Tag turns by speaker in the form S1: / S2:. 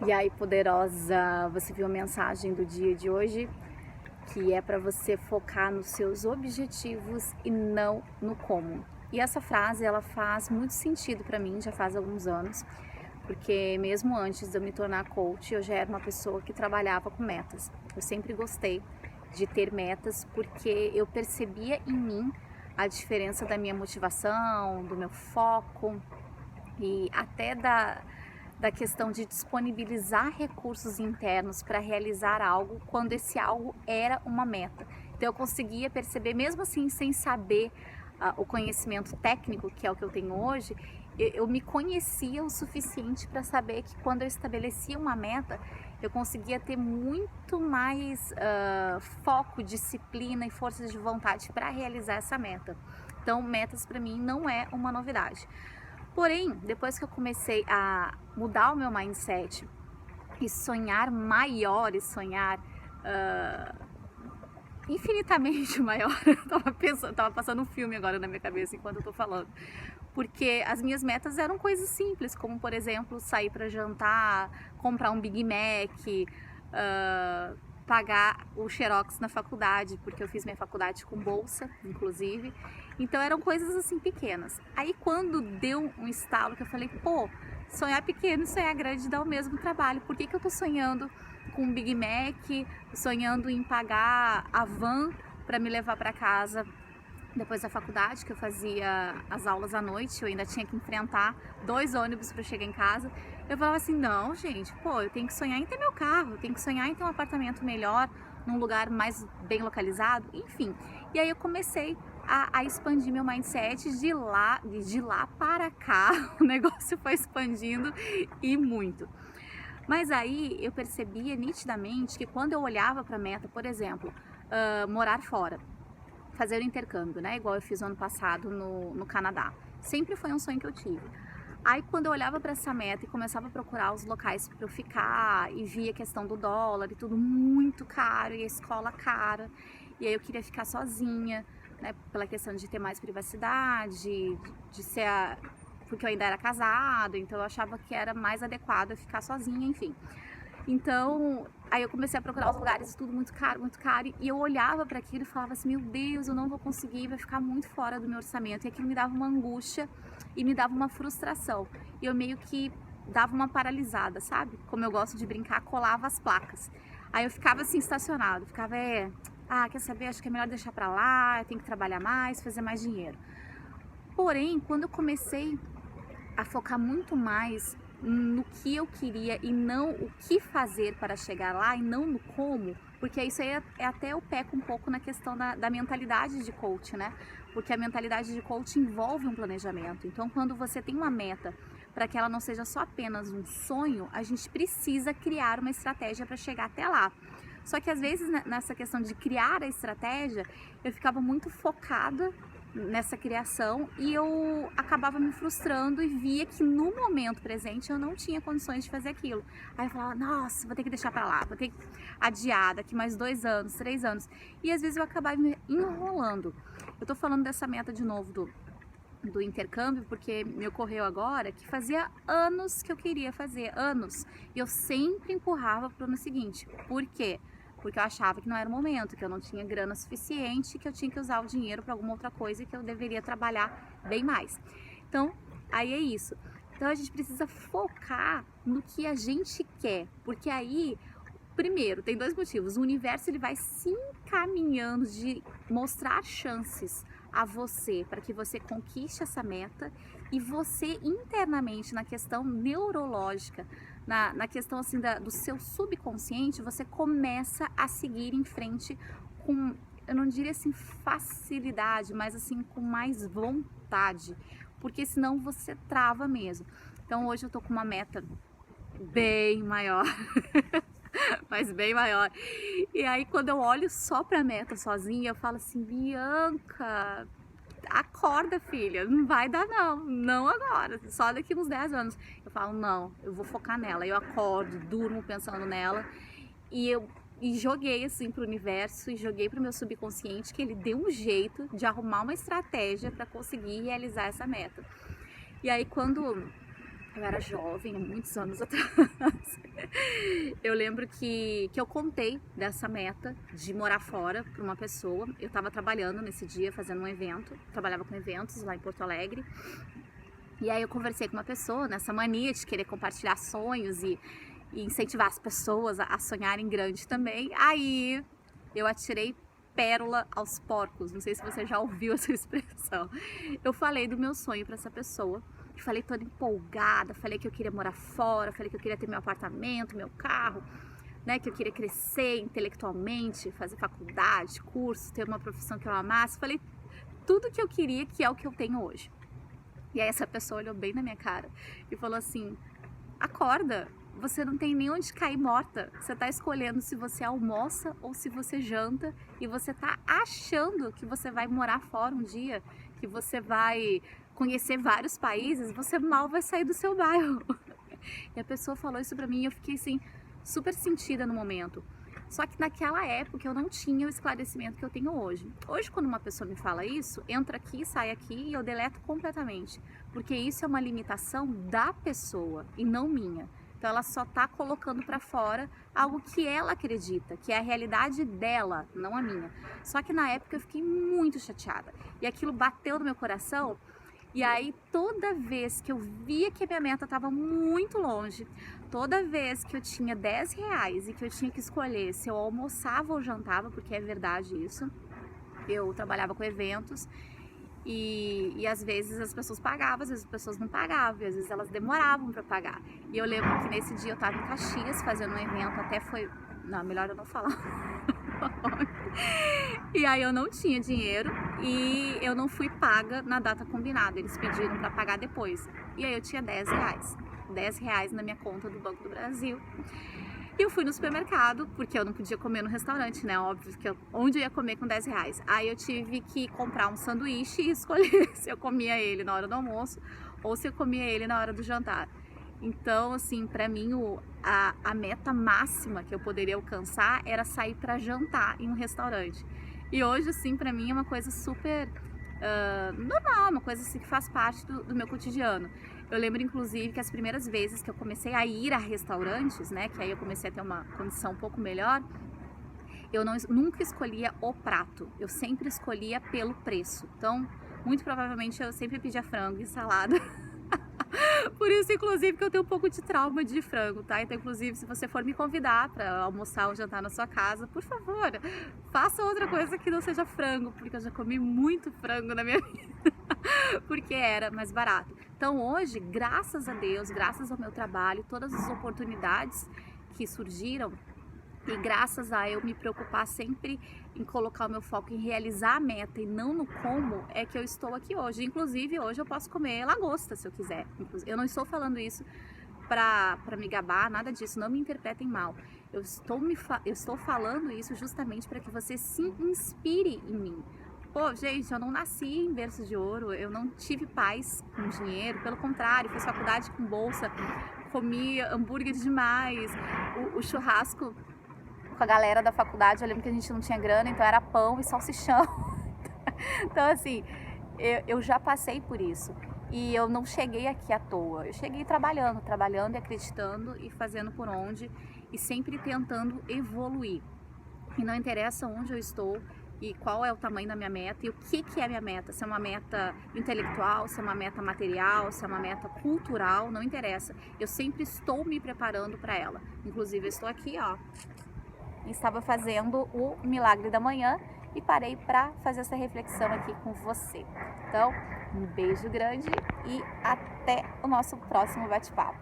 S1: E aí, poderosa, você viu a mensagem do dia de hoje? Que é para você focar nos seus objetivos e não no como. E essa frase, ela faz muito sentido para mim, já faz alguns anos, porque mesmo antes de eu me tornar coach, eu já era uma pessoa que trabalhava com metas. Eu sempre gostei de ter metas porque eu percebia em mim a diferença da minha motivação, do meu foco e até da questão de disponibilizar recursos internos para realizar algo quando esse algo era uma meta. Então eu conseguia perceber, mesmo assim, sem saber o conhecimento técnico, que é o que eu tenho hoje, eu me conhecia o suficiente para saber que quando eu estabelecia uma meta, eu conseguia ter muito mais foco, disciplina e força de vontade para realizar essa meta. Então, metas para mim não é uma novidade. Porém, depois que eu comecei a mudar o meu mindset e sonhar maior e sonhar infinitamente maior, tava passando um filme agora na minha cabeça enquanto eu tô falando, porque as minhas metas eram coisas simples, como por exemplo, sair para jantar, comprar um Big Mac, pagar o Xerox na faculdade, porque eu fiz minha faculdade com bolsa, inclusive. Então eram coisas assim pequenas. Aí quando deu um estalo que eu falei, pô, sonhar pequeno e sonhar grande dá o mesmo trabalho. Por que eu tô sonhando com um Big Mac, sonhando em pagar a van para me levar para casa depois da faculdade, que eu fazia as aulas à noite, eu ainda tinha que enfrentar 2 ônibus para chegar em casa. Eu falava assim, não, gente, pô, eu tenho que sonhar em ter meu carro, eu tenho que sonhar em ter um apartamento melhor, num lugar mais bem localizado, enfim. E aí eu comecei a expandir meu mindset de lá para cá, o negócio foi expandindo e muito. Mas aí eu percebia nitidamente que quando eu olhava para a meta, por exemplo, morar fora, fazer o intercâmbio, né? Igual eu fiz no ano passado no Canadá. Sempre foi um sonho que eu tive. Aí quando eu olhava para essa meta e começava a procurar os locais para eu ficar e via a questão do dólar e tudo muito caro e a escola cara, e aí eu queria ficar sozinha, né? Pela questão de ter mais privacidade, de ser porque eu ainda era casada, então eu achava que era mais adequado eu ficar sozinha, enfim. Então, aí eu comecei a procurar os lugares, tudo muito caro, e eu olhava para aquilo e falava assim, meu Deus, eu não vou conseguir, vai ficar muito fora do meu orçamento, e aquilo me dava uma angústia e me dava uma frustração, e eu meio que dava uma paralisada, sabe? Como eu gosto de brincar, colava as placas. Aí eu ficava assim, estacionado, ficava, quer saber, acho que é melhor deixar pra lá, eu tenho que trabalhar mais, fazer mais dinheiro. Porém, quando eu comecei a focar muito mais no que eu queria e não o que fazer para chegar lá e não no como, porque isso aí é até eu peco um pouco na questão da mentalidade de coach, né? Porque a mentalidade de coach envolve um planejamento. Então, quando você tem uma meta para que ela não seja só apenas um sonho, a gente precisa criar uma estratégia para chegar até lá. Só que às vezes nessa questão de criar a estratégia, eu ficava muito focada nessa criação e eu acabava me frustrando e via que no momento presente eu não tinha condições de fazer aquilo. Aí eu falava, nossa, vou ter que deixar pra lá, vou ter que adiar daqui mais 2 anos, 3 anos. E às vezes eu acabava me enrolando. Eu tô falando dessa meta de novo do intercâmbio, porque me ocorreu agora que fazia anos que eu queria fazer, anos. E eu sempre empurrava pro ano seguinte. Por quê? Porque eu achava que não era o momento, que eu não tinha grana suficiente, que eu tinha que usar o dinheiro para alguma outra coisa e que eu deveria trabalhar bem mais. Então, aí é isso. Então a gente precisa focar no que a gente quer, porque aí, primeiro, tem 2 motivos. O universo ele vai se encaminhando de mostrar chances a você para que você conquiste essa meta e você internamente na questão neurológica, na questão assim do seu subconsciente, você começa a seguir em frente com, eu não diria assim facilidade, mas assim com mais vontade, porque senão você trava mesmo. Então hoje eu tô com uma meta bem maior, mas bem maior. E aí quando eu olho só pra meta sozinha, eu falo assim, Bianca, acorda, filha, não vai dar não, não agora, só daqui uns 10 anos. Eu falo, não, eu vou focar nela. Eu acordo, durmo pensando nela e joguei assim pro universo e joguei pro meu subconsciente que ele deu um jeito de arrumar uma estratégia para conseguir realizar essa meta. E aí quando Eu era jovem, há muitos anos atrás. Eu lembro que eu contei dessa meta de morar fora para uma pessoa. Eu estava trabalhando nesse dia, fazendo um evento, trabalhava com eventos lá em Porto Alegre. E aí eu conversei com uma pessoa nessa mania de querer compartilhar sonhos e incentivar as pessoas a sonharem grande também. Aí eu atirei pérola aos porcos, não sei se você já ouviu essa expressão. Eu falei do meu sonho para essa pessoa, falei toda empolgada, falei que eu queria morar fora, falei que eu queria ter meu apartamento, meu carro, né, que eu queria crescer intelectualmente, fazer faculdade, curso, ter uma profissão que eu amasse, falei tudo que eu queria, que é o que eu tenho hoje. E aí essa pessoa olhou bem na minha cara e falou assim: acorda, você não tem nem onde cair morta, você tá escolhendo se você almoça ou se você janta, e você tá achando que você vai morar fora um dia, que você vai conhecer vários países, você mal vai sair do seu bairro. E a pessoa falou isso pra mim e eu fiquei assim, super sentida no momento. Só que naquela época eu não tinha o esclarecimento que eu tenho hoje. Hoje, quando uma pessoa me fala isso, entra aqui, sai aqui e eu deleto completamente. Porque isso é uma limitação da pessoa e não minha. Então ela só tá colocando pra fora algo que ela acredita, que é a realidade dela, não a minha. Só que na época eu fiquei muito chateada. E aquilo bateu no meu coração. E aí toda vez que eu via que a minha meta estava muito longe, toda vez que eu tinha 10 reais e que eu tinha que escolher se eu almoçava ou jantava, porque é verdade isso, eu trabalhava com eventos e às vezes as pessoas pagavam, às vezes as pessoas não pagavam, às vezes elas demoravam para pagar. E eu lembro que nesse dia eu estava em Caxias fazendo um evento, até foi... Não, melhor eu não falar. E aí eu não tinha dinheiro e eu não fui paga na data combinada, eles pediram para pagar depois. E aí eu tinha 10 reais, 10 reais na minha conta do Banco do Brasil. E eu fui no supermercado, porque eu não podia comer no restaurante, né? Óbvio que onde eu ia comer com 10 reais? Aí eu tive que comprar um sanduíche e escolher se eu comia ele na hora do almoço ou se eu comia ele na hora do jantar. Então, assim, pra mim a meta máxima que eu poderia alcançar era sair pra jantar em um restaurante. E hoje, assim, pra mim é uma coisa super normal, uma coisa assim que faz parte do meu cotidiano. Eu lembro, inclusive, que as primeiras vezes que eu comecei a ir a restaurantes, né, que aí eu comecei a ter uma condição um pouco melhor, eu nunca escolhia o prato, eu sempre escolhia pelo preço. Então, muito provavelmente eu sempre pedia frango e salada. Por isso, inclusive, que eu tenho um pouco de trauma de frango, tá? Então, inclusive, se você for me convidar para almoçar ou jantar na sua casa, por favor, faça outra coisa que não seja frango, porque eu já comi muito frango na minha vida, porque era mais barato. Então, hoje, graças a Deus, graças ao meu trabalho, todas as oportunidades que surgiram, e graças a eu me preocupar sempre em colocar o meu foco em realizar a meta e não no como, é que eu estou aqui hoje. Inclusive, hoje eu posso comer lagosta se eu quiser. Eu não estou falando isso para me gabar, nada disso, não me interpretem mal. Eu estou falando isso justamente para que você se inspire em mim. Pô, gente, eu não nasci em berço de ouro, eu não tive pais com dinheiro, pelo contrário, fiz faculdade com bolsa, comi hambúrguer demais, o churrasco com a galera da faculdade, eu lembro que a gente não tinha grana, então era pão e salsichão. Então, assim, eu já passei por isso. E eu não cheguei aqui à toa. Eu cheguei trabalhando e acreditando e fazendo por onde e sempre tentando evoluir. E não interessa onde eu estou e qual é o tamanho da minha meta e o que é a minha meta. Se é uma meta intelectual, se é uma meta material, se é uma meta cultural, não interessa. Eu sempre estou me preparando para ela. Inclusive, eu estou aqui, ó. Estava fazendo o Milagre da Manhã e parei para fazer essa reflexão aqui com você. Então, um beijo grande e até o nosso próximo bate-papo.